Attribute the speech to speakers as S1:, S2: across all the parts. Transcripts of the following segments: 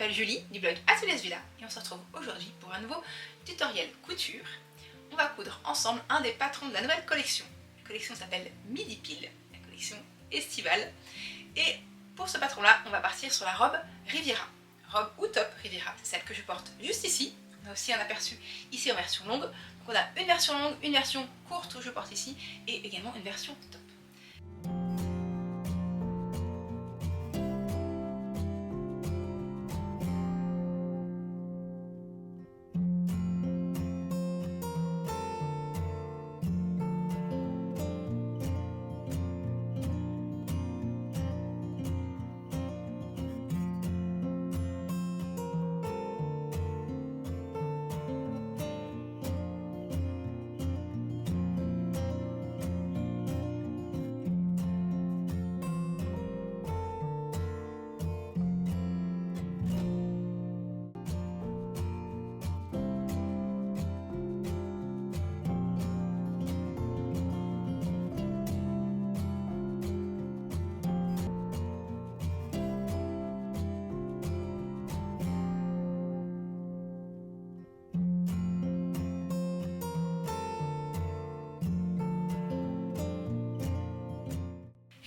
S1: m'appelle Julie du blog Ateliers Villa et on se retrouve aujourd'hui pour un nouveau tutoriel couture. On va coudre ensemble un des patrons de la nouvelle collection. La collection s'appelle Midi Pile, la collection estivale. Et pour ce patron-là, on va partir sur la robe Riviera. Robe ou top Riviera, c'est celle que je porte juste ici. On a aussi un aperçu ici en version longue. Donc on a une version longue, une version courte que je porte ici et également une version top.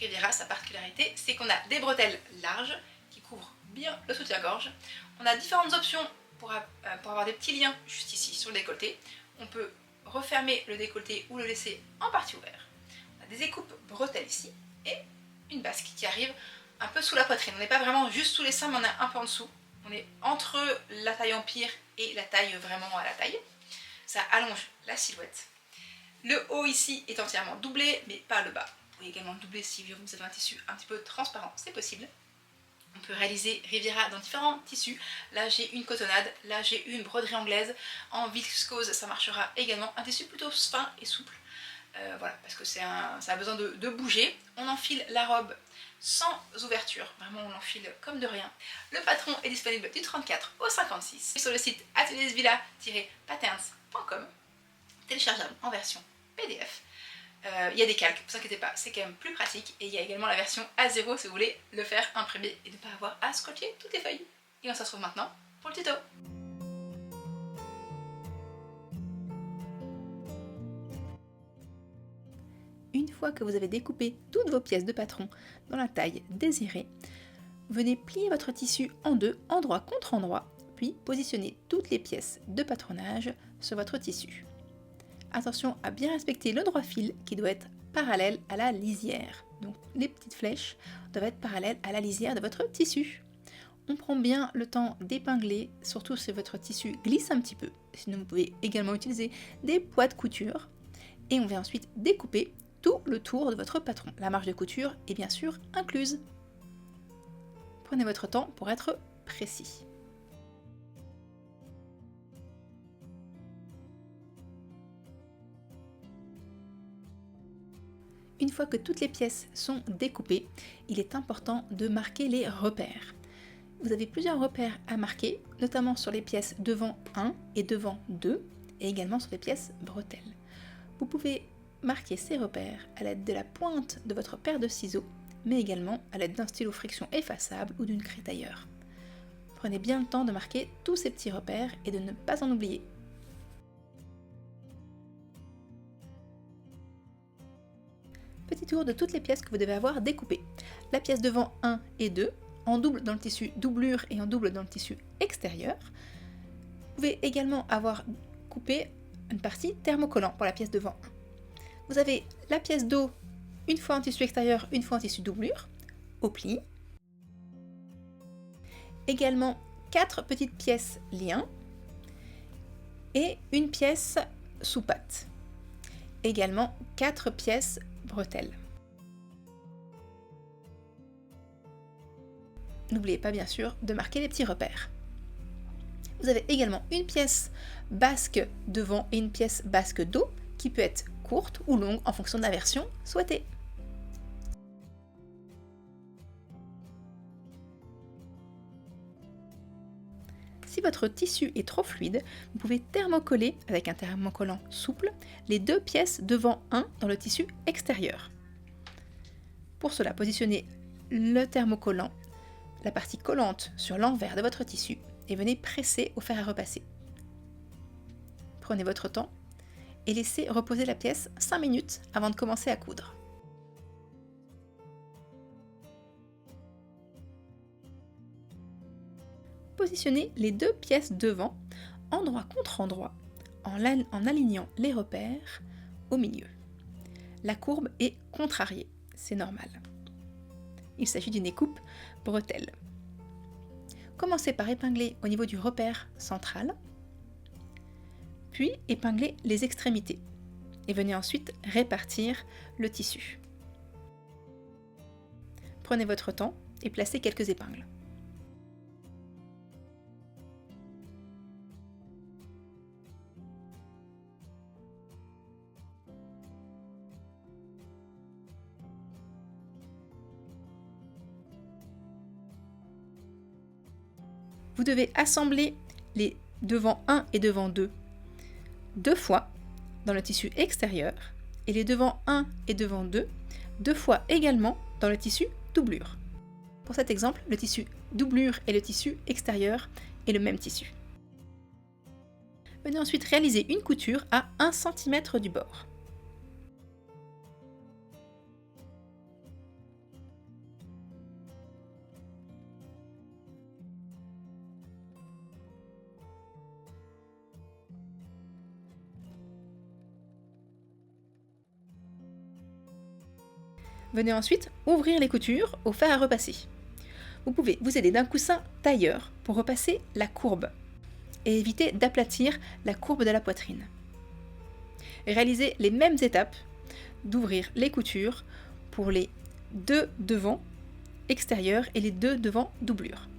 S1: Riviera, sa particularité, c'est qu'on a des bretelles larges qui couvrent bien le soutien-gorge. On a différentes options pour avoir des petits liens juste ici sur le décolleté. On peut refermer le décolleté ou le laisser en partie ouvert. On a des écoupes bretelles ici et une basque qui arrive un peu sous la poitrine. On n'est pas vraiment juste sous les seins, mais on est un peu en dessous. On est entre la taille empire et la taille vraiment à la taille. Ça allonge la silhouette. Le haut ici est entièrement doublé, mais pas le bas. Vous pouvez également doubler si vous avez un tissu un petit peu transparent, c'est possible. On peut réaliser Riviera dans différents tissus. Là j'ai une cotonnade, là j'ai une broderie anglaise. En viscose ça marchera également. Un tissu plutôt fin et souple. Voilà, parce que ça a besoin de bouger. On enfile la robe sans ouverture, vraiment on l'enfile comme de rien. Le patron est disponible du 34 au 56 sur le site ateliersvilla-patterns.com, téléchargeable en version PDF. Il y a des calques, ne vous inquiétez pas, c'est quand même plus pratique. Et il y a également la version A0 si vous voulez le faire imprimer et ne pas avoir à scotcher toutes les feuilles. Et on se retrouve maintenant pour le tuto. Une fois que vous avez découpé toutes vos pièces de patron dans la taille désirée, venez plier votre tissu en deux, endroit contre endroit, puis positionnez toutes les pièces de patronage sur votre tissu. Attention à bien respecter le droit fil qui doit être parallèle à la lisière. Donc les petites flèches doivent être parallèles à la lisière de votre tissu. On prend bien le temps d'épingler, surtout si votre tissu glisse un petit peu. Sinon vous pouvez également utiliser des poids de couture. Et on vient ensuite découper tout le tour de votre patron. La marge de couture est bien sûr incluse. Prenez votre temps pour être précis. Une fois que toutes les pièces sont découpées, il est important de marquer les repères. Vous avez plusieurs repères à marquer, notamment sur les pièces devant 1 et devant 2, et également sur les pièces bretelles. Vous pouvez marquer ces repères à l'aide de la pointe de votre paire de ciseaux, mais également à l'aide d'un stylo friction effaçable ou d'une craie tailleur. Prenez bien le temps de marquer tous ces petits repères et de ne pas en oublier. Petit tour de toutes les pièces que vous devez avoir découpées. La pièce devant 1 et 2, en double dans le tissu doublure et en double dans le tissu extérieur. Vous pouvez également avoir coupé une partie thermocollant pour la pièce devant 1. Vous avez la pièce dos, une fois en tissu extérieur, une fois en tissu doublure, au pli. Également 4 petites pièces liens et une pièce sous patte. Également 4 pièces bretelles. N'oubliez pas bien sûr de marquer les petits repères. Vous avez également une pièce basque devant et une pièce basque dos qui peut être courte ou longue en fonction de la version souhaitée. Si votre tissu est trop fluide, vous pouvez thermocoller avec un thermocollant souple les deux pièces devant 1 dans le tissu extérieur. Pour cela, positionnez le thermocollant la partie collante sur l'envers de votre tissu et venez presser au fer à repasser. Prenez votre temps et laissez reposer la pièce 5 minutes avant de commencer à coudre. Positionnez les deux pièces devant, endroit contre endroit, en alignant les repères au milieu. La courbe est contrariée, c'est normal. Il s'agit d'une découpe bretelle. Commencez par épingler au niveau du repère central, puis épinglez les extrémités et venez ensuite répartir le tissu. Prenez votre temps et placez quelques épingles. Vous devez assembler les devant 1 et devant 2 deux fois dans le tissu extérieur et les devant 1 et devant 2 deux fois également dans le tissu doublure. Pour cet exemple, le tissu doublure et le tissu extérieur est le même tissu. Venez ensuite réaliser une couture à 1 cm du bord. Venez ensuite ouvrir les coutures au fer à repasser. Vous pouvez vous aider d'un coussin tailleur pour repasser la courbe et éviter d'aplatir la courbe de la poitrine. Réalisez les mêmes étapes d'ouvrir les coutures pour les deux devant extérieurs et les deux devant doublure.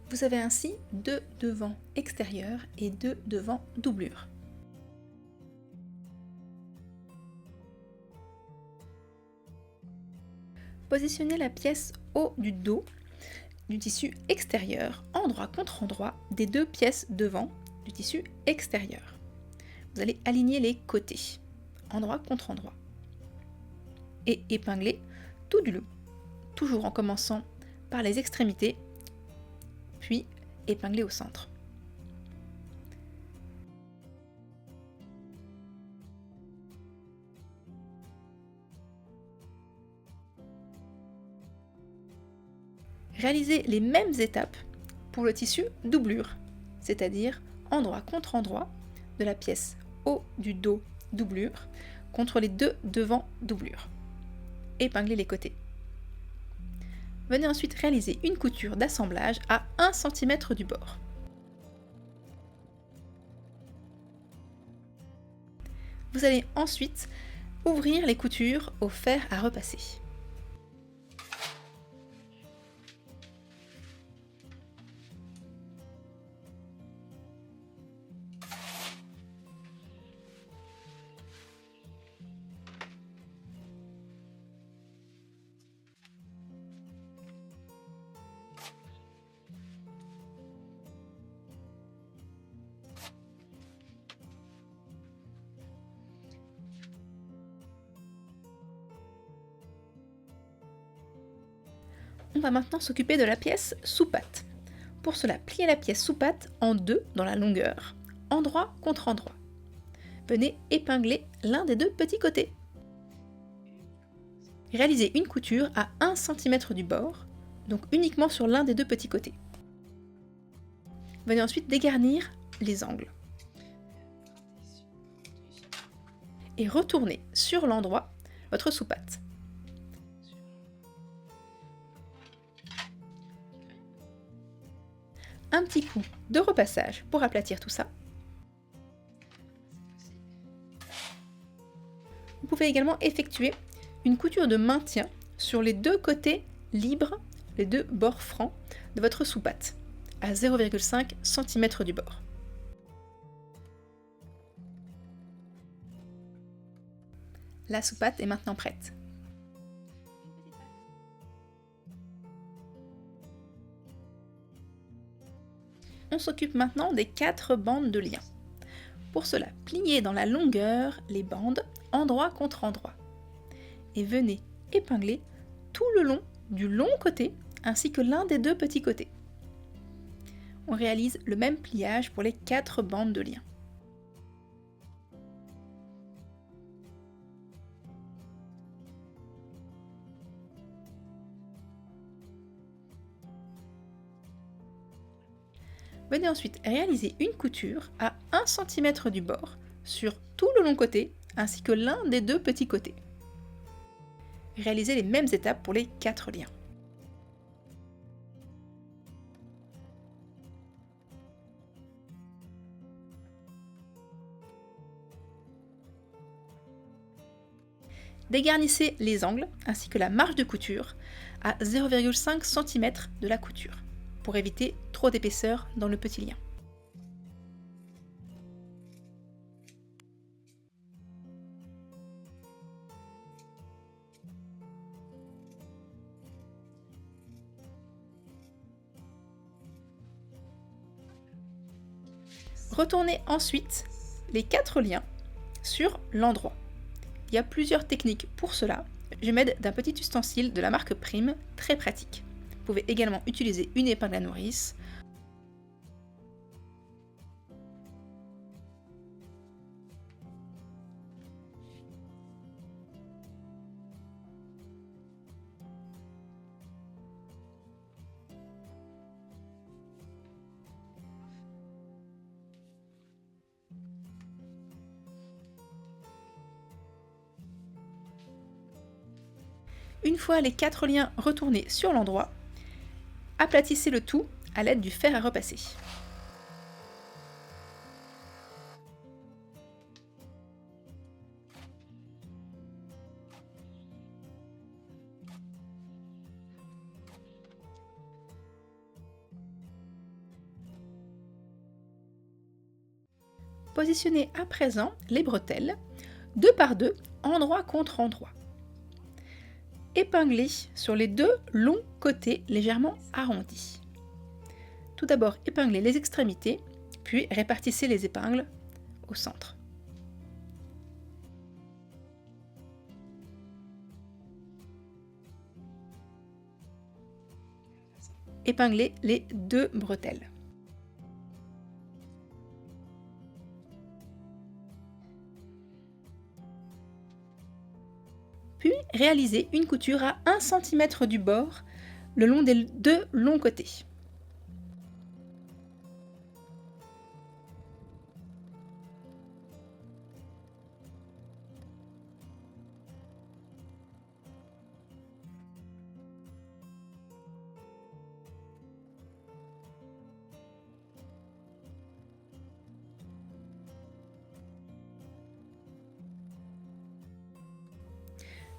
S1: Vous avez ainsi deux devants extérieurs et deux devants doublure. Positionnez la pièce haut du dos du tissu extérieur, endroit contre endroit des deux pièces devant du tissu extérieur. Vous allez aligner les côtés, endroit contre endroit, et épingler tout du long, toujours en commençant par les extrémités, puis épingler au centre. Réalisez les mêmes étapes pour le tissu doublure, c'est-à-dire endroit contre endroit de la pièce haut du dos doublure contre les deux devant doublure. Épinglez les côtés. Venez ensuite réaliser une couture d'assemblage à 1 cm du bord. Vous allez ensuite ouvrir les coutures au fer à repasser. On va maintenant s'occuper de la pièce sous-patte. Pour cela, pliez la pièce sous-patte en deux dans la longueur, endroit contre endroit. Venez épingler l'un des deux petits côtés. Réalisez une couture à 1 cm du bord, donc uniquement sur l'un des deux petits côtés. Venez ensuite dégarnir les angles. Et retournez sur l'endroit votre sous-patte. Un petit coup de repassage pour aplatir tout ça. Vous pouvez également effectuer une couture de maintien sur les deux côtés libres, les deux bords francs de votre sous-patte, à 0,5 cm du bord. La sous-patte est maintenant prête. On s'occupe maintenant des 4 bandes de lien. Pour cela, pliez dans la longueur les bandes endroit contre endroit et venez épingler tout le long du long côté ainsi que l'un des deux petits côtés. On réalise le même pliage pour les 4 bandes de lien. Venez ensuite réaliser une couture à 1 cm du bord sur tout le long côté ainsi que l'un des deux petits côtés. Réalisez les mêmes étapes pour les 4 liens. Dégarnissez les angles ainsi que la marge de couture à 0,5 cm de la couture pour éviter trop d'épaisseur dans le petit lien. Retournez ensuite les 4 liens sur l'endroit. Il y a plusieurs techniques pour cela. Je m'aide d'un petit ustensile de la marque Prime, très pratique. Vous pouvez également utiliser une épingle à nourrice. Une fois les 4 liens retournés sur l'endroit, aplatissez le tout à l'aide du fer à repasser. Positionnez à présent les bretelles 2 par 2, endroit contre endroit. Épinglez sur les 2 longs côtés légèrement arrondis. Tout d'abord, épinglez les extrémités, puis répartissez les épingles au centre. Épinglez les 2 bretelles. Puis réalisez une couture à 1 cm du bord le long des 2 longs côtés.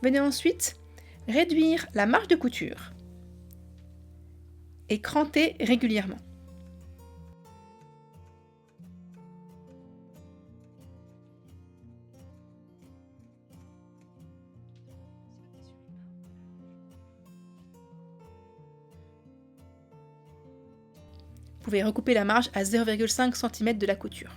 S1: Venez ensuite réduire la marge de couture et cranter régulièrement. Vous pouvez recouper la marge à 0,5 cm de la couture.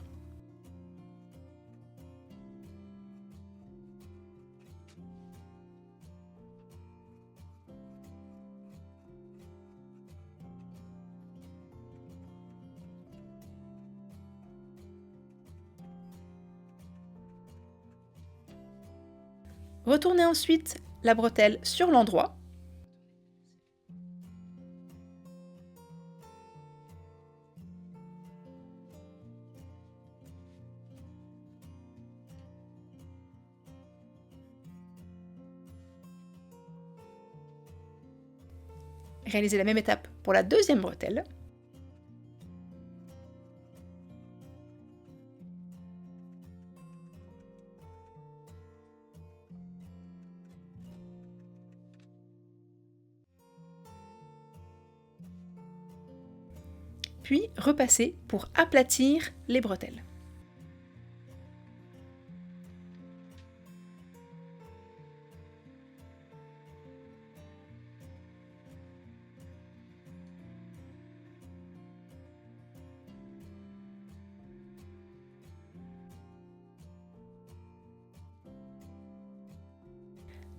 S1: Retournez ensuite la bretelle sur l'endroit. Réalisez la même étape pour la deuxième bretelle. puis repasser pour aplatir les bretelles.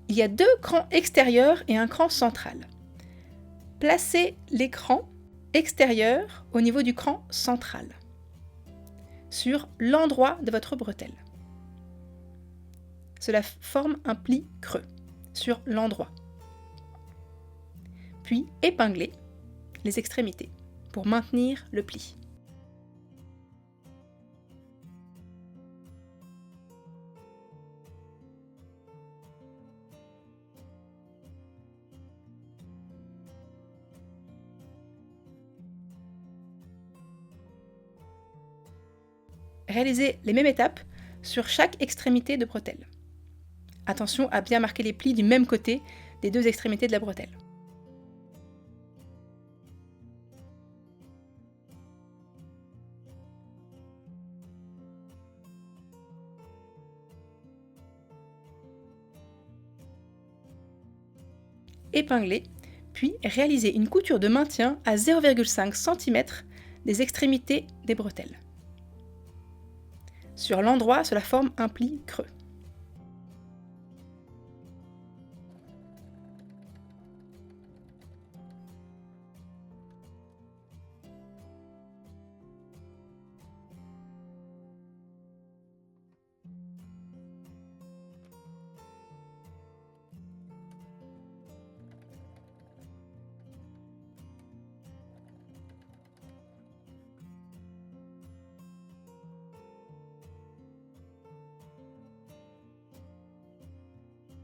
S1: Il y a deux crans extérieurs et un cran central. Placez l'écran extérieur au niveau du cran central, sur l'endroit de votre bretelle. Cela forme un pli creux sur l'endroit. Puis épinglez les extrémités pour maintenir le pli. Réalisez les mêmes étapes sur chaque extrémité de bretelle. Attention à bien marquer les plis du même côté des deux extrémités de la bretelle. Épinglez, puis réalisez une couture de maintien à 0,5 cm des extrémités des bretelles. Sur l'endroit, cela forme un pli creux.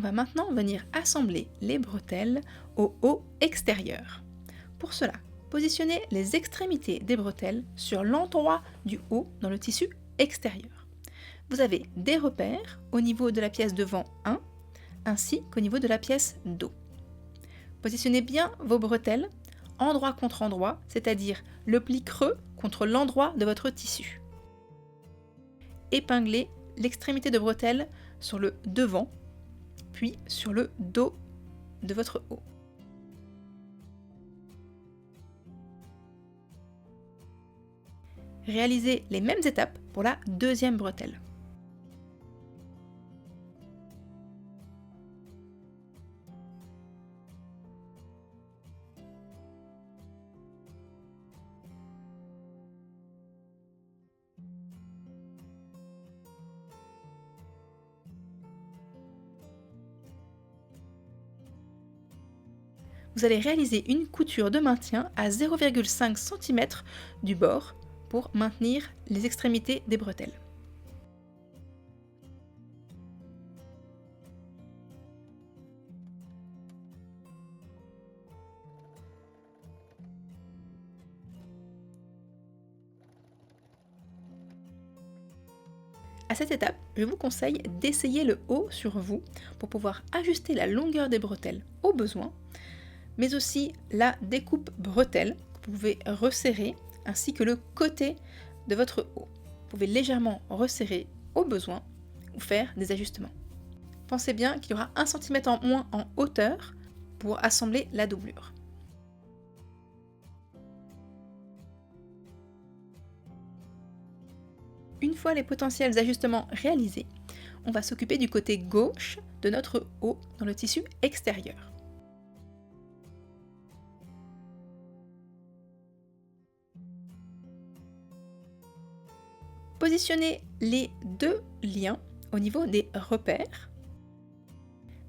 S1: On va maintenant venir assembler les bretelles au haut extérieur. Pour cela, positionnez les extrémités des bretelles sur l'endroit du haut dans le tissu extérieur. Vous avez des repères au niveau de la pièce devant 1 ainsi qu'au niveau de la pièce dos. Positionnez bien vos bretelles endroit contre endroit, c'est-à-dire le pli creux contre l'endroit de votre tissu. Épinglez l'extrémité de bretelle sur le devant puis sur le dos de votre haut. Réalisez les mêmes étapes pour la deuxième bretelle. Vous allez réaliser une couture de maintien à 0,5 cm du bord pour maintenir les extrémités des bretelles. À cette étape, je vous conseille d'essayer le haut sur vous pour pouvoir ajuster la longueur des bretelles au besoin, mais aussi la découpe bretelle que vous pouvez resserrer ainsi que le côté de votre haut. Vous pouvez légèrement resserrer au besoin ou faire des ajustements. Pensez bien qu'il y aura 1 cm en moins en hauteur pour assembler la doublure. Une fois les potentiels ajustements réalisés, on va s'occuper du côté gauche de notre haut dans le tissu extérieur. Positionnez les deux liens au niveau des repères,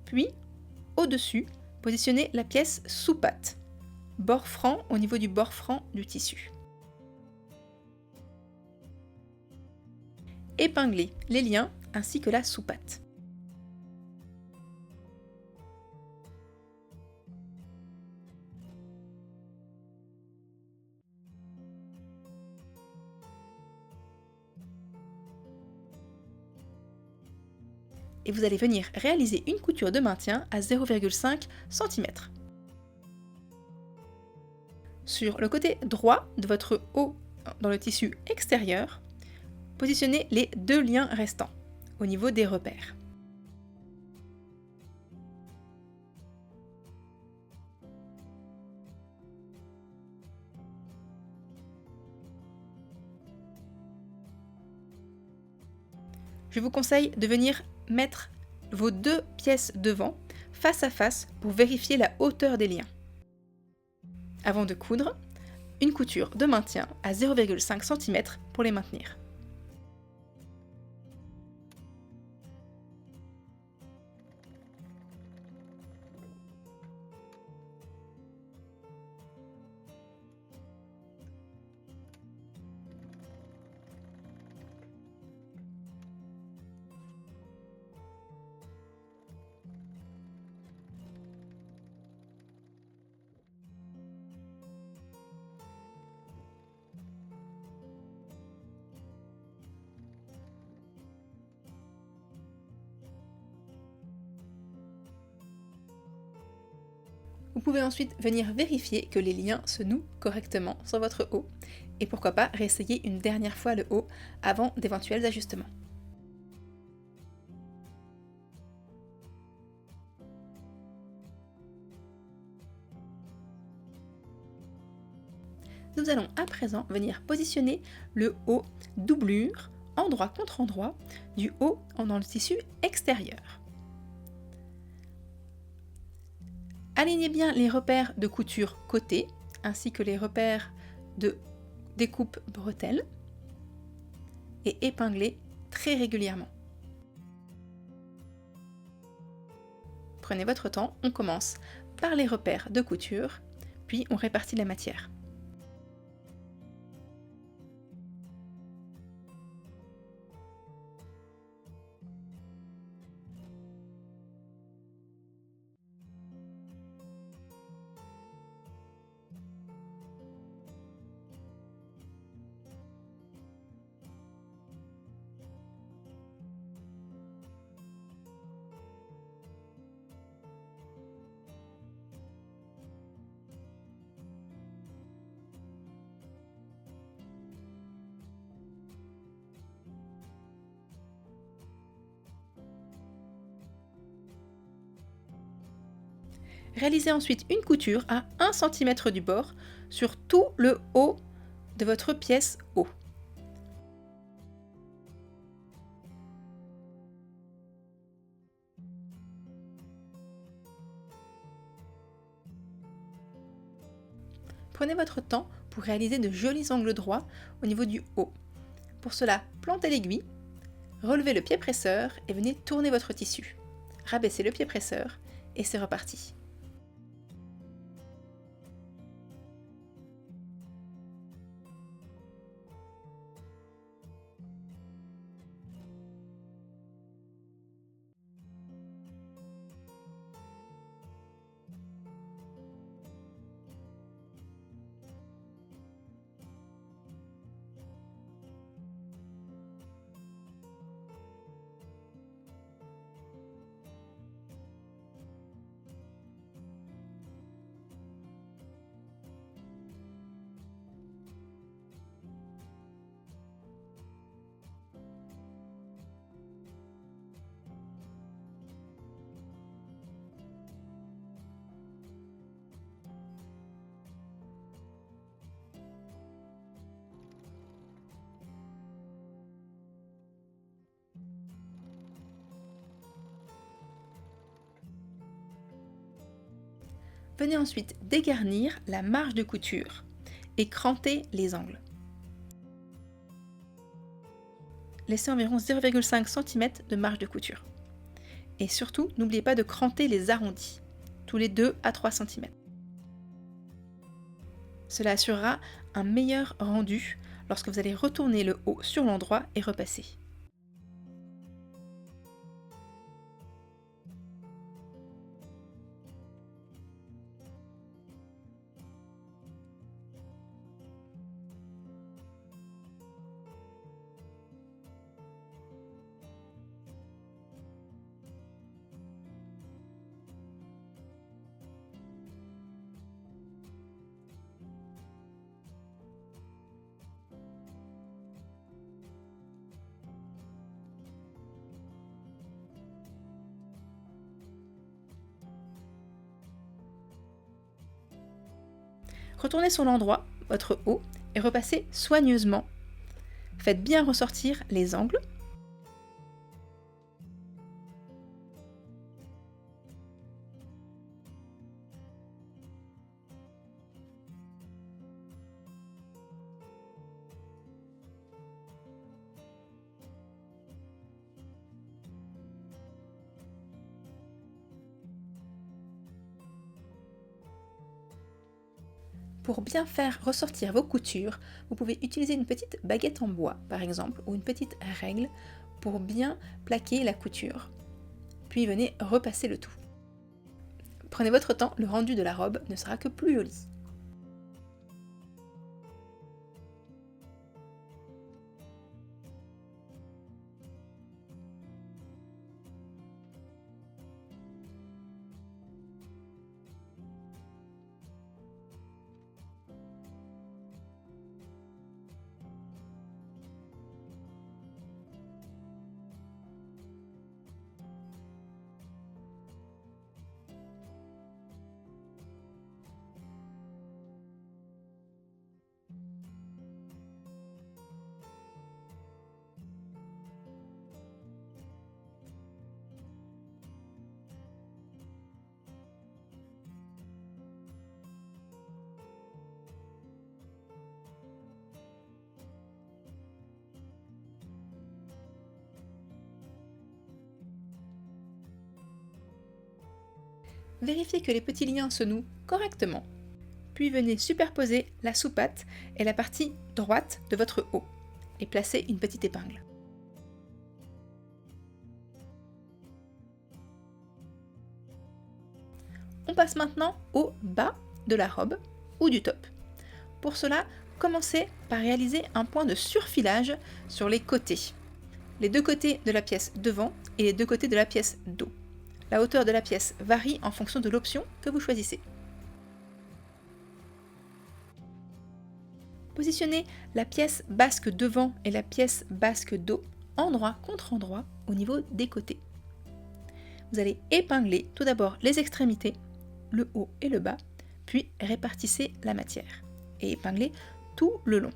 S1: puis au-dessus, positionnez la pièce sous patte, bord franc au niveau du bord franc du tissu. Épinglez les liens ainsi que la sous-patte. Et vous allez venir réaliser une couture de maintien à 0,5 cm. sur le côté droit de votre haut dans le tissu extérieur, positionnez les 2 liens restants au niveau des repères. Je vous conseille de venir mettre vos 2 pièces devant, face à face, pour vérifier la hauteur des liens. Avant de coudre, une couture de maintien à 0,5 cm pour les maintenir. Vous pouvez ensuite venir vérifier que les liens se nouent correctement sur votre haut et pourquoi pas réessayer une dernière fois le haut avant d'éventuels ajustements. Nous allons à présent venir positionner le haut doublure, endroit contre endroit, du haut dans le tissu extérieur. Alignez bien les repères de couture côté, ainsi que les repères de découpe bretelle, et épinglez très régulièrement. Prenez votre temps, on commence par les repères de couture, puis on répartit la matière. Réalisez ensuite une couture à 1 cm du bord sur tout le haut de votre pièce haut. Prenez votre temps pour réaliser de jolis angles droits au niveau du haut. Pour cela, plantez l'aiguille, relevez le pied presseur et venez tourner votre tissu. Rabaissez le pied presseur et c'est reparti. Venez ensuite dégarnir la marge de couture et cranter les angles. Laissez environ 0,5 cm de marge de couture. Et surtout, n'oubliez pas de cranter les arrondis, tous les 2 à 3 cm. Cela assurera un meilleur rendu lorsque vous allez retourner le haut sur l'endroit et repasser. Retournez sur l'endroit, votre haut, et repassez soigneusement. Faites bien ressortir les angles. Pour bien faire ressortir vos coutures, vous pouvez utiliser une petite baguette en bois, par exemple, ou une petite règle pour bien plaquer la couture. Puis venez repasser le tout. Prenez votre temps, le rendu de la robe ne sera que plus joli. Vérifiez que les petits liens se nouent correctement. Puis venez superposer la sous-patte et la partie droite de votre haut et placez une petite épingle. On passe maintenant au bas de la robe ou du top. Pour cela, commencez par réaliser un point de surfilage sur les côtés. Les deux côtés de la pièce devant et les deux côtés de la pièce dos. La hauteur de la pièce varie en fonction de l'option que vous choisissez. Positionnez la pièce basque devant et la pièce basque dos endroit contre endroit au niveau des côtés. Vous allez épingler tout d'abord les extrémités, le haut et le bas, puis répartissez la matière et épinglez tout le long.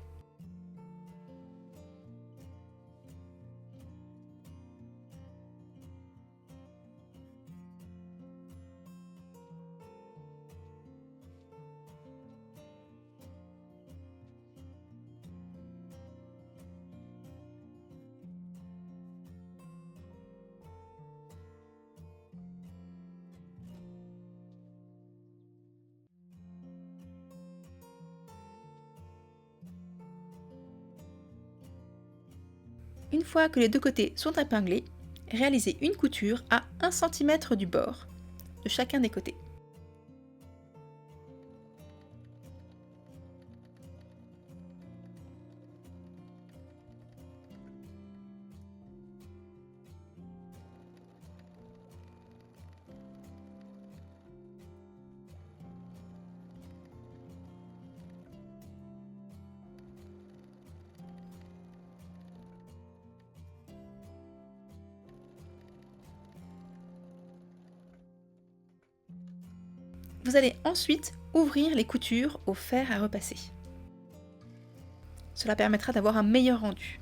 S1: Une fois que les deux côtés sont épinglés, réalisez une couture à 1 cm du bord de chacun des côtés. Vous allez ensuite ouvrir les coutures au fer à repasser. Cela permettra d'avoir un meilleur rendu.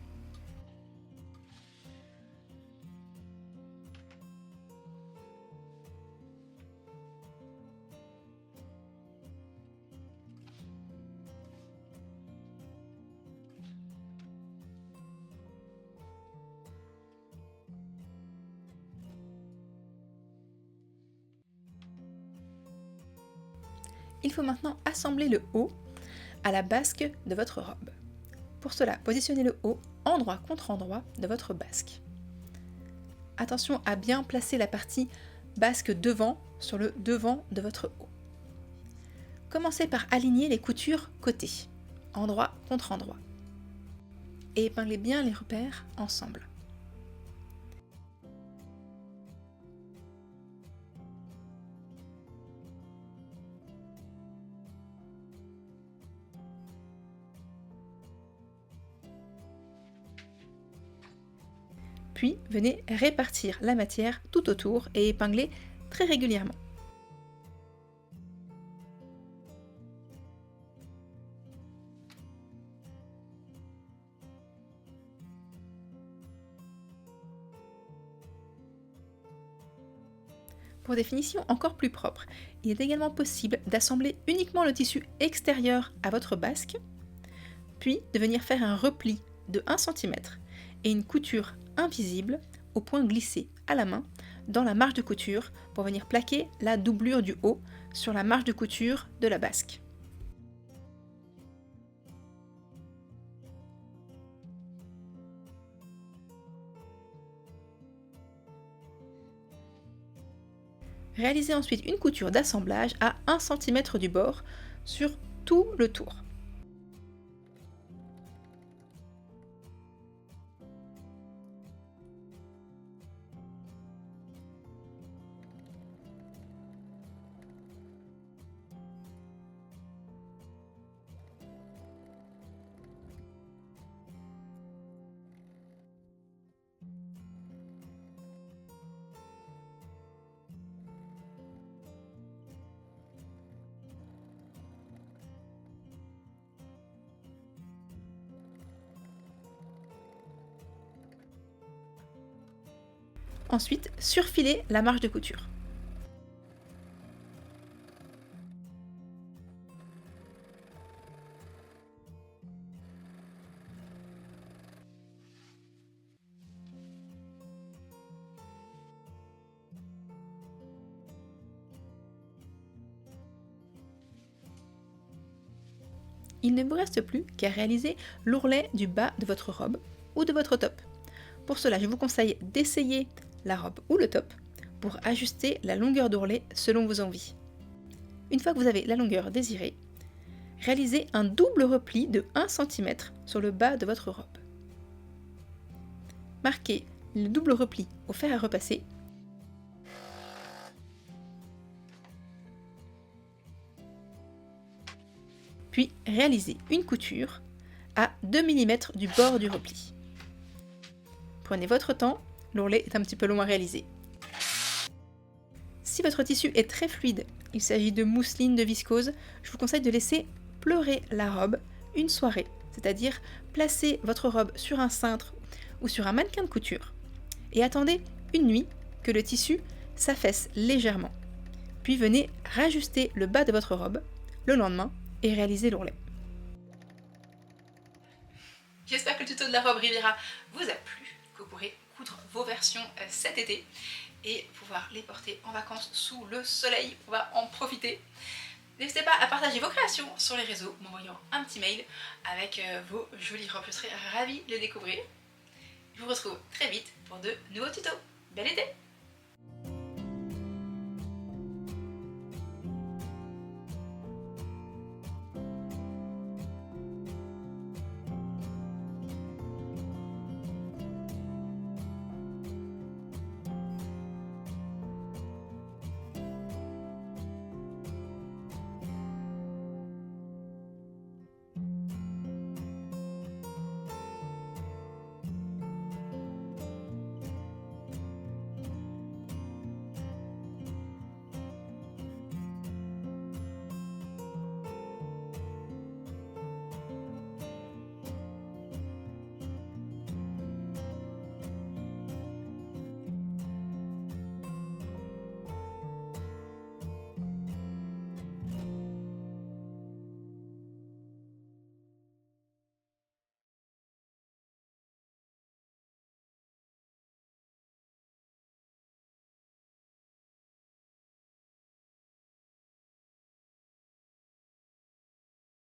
S1: Il faut maintenant assembler le haut à la basque de votre robe. Pour cela, positionnez le haut endroit contre endroit de votre basque. Attention à bien placer la partie basque devant sur le devant de votre haut. Commencez par aligner les coutures côté, endroit contre endroit. Et épinglez bien les repères ensemble. Puis venez répartir la matière tout autour et épingler très régulièrement.
S2: Pour des finitions encore plus propres, il est également possible d'assembler uniquement le tissu extérieur à votre basque, puis de venir faire un repli de 1 cm et une couture invisible au point glissé à la main dans la marge de couture pour venir plaquer la doublure du haut sur la marge de couture de la basque. Réalisez ensuite une couture d'assemblage à 1 cm du bord sur tout le tour. Ensuite, surfilez la marge de couture. Il ne vous reste plus qu'à réaliser l'ourlet du bas de votre robe ou de votre top. Pour cela, je vous conseille d'essayer la robe ou le top pour ajuster la longueur d'ourlet selon vos envies. Une fois que vous avez la longueur désirée, réalisez un double repli de 1 cm sur le bas de votre robe. Marquez le double repli au fer à repasser. Puis réalisez une couture à 2 mm du bord du repli. Prenez votre temps, l'ourlet est un petit peu long à réaliser. Si votre tissu est très fluide, il s'agit de mousseline, de viscose, je vous conseille de laisser pleurer la robe une soirée, c'est-à-dire placer votre robe sur un cintre ou sur un mannequin de couture et attendez une nuit que le tissu s'affaisse légèrement. Puis venez rajuster le bas de votre robe le lendemain et réaliser l'ourlet.
S1: J'espère que le tuto de la robe Riviera vous a plu, que vous pourrez coudre vos versions cet été et pouvoir les porter en vacances sous le soleil. On va en profiter. N'hésitez pas à partager vos créations sur les réseaux, m'envoyant un petit mail avec vos jolies robes. Je serai ravie de les découvrir. Je vous retrouve très vite pour de nouveaux tutos. Bel été!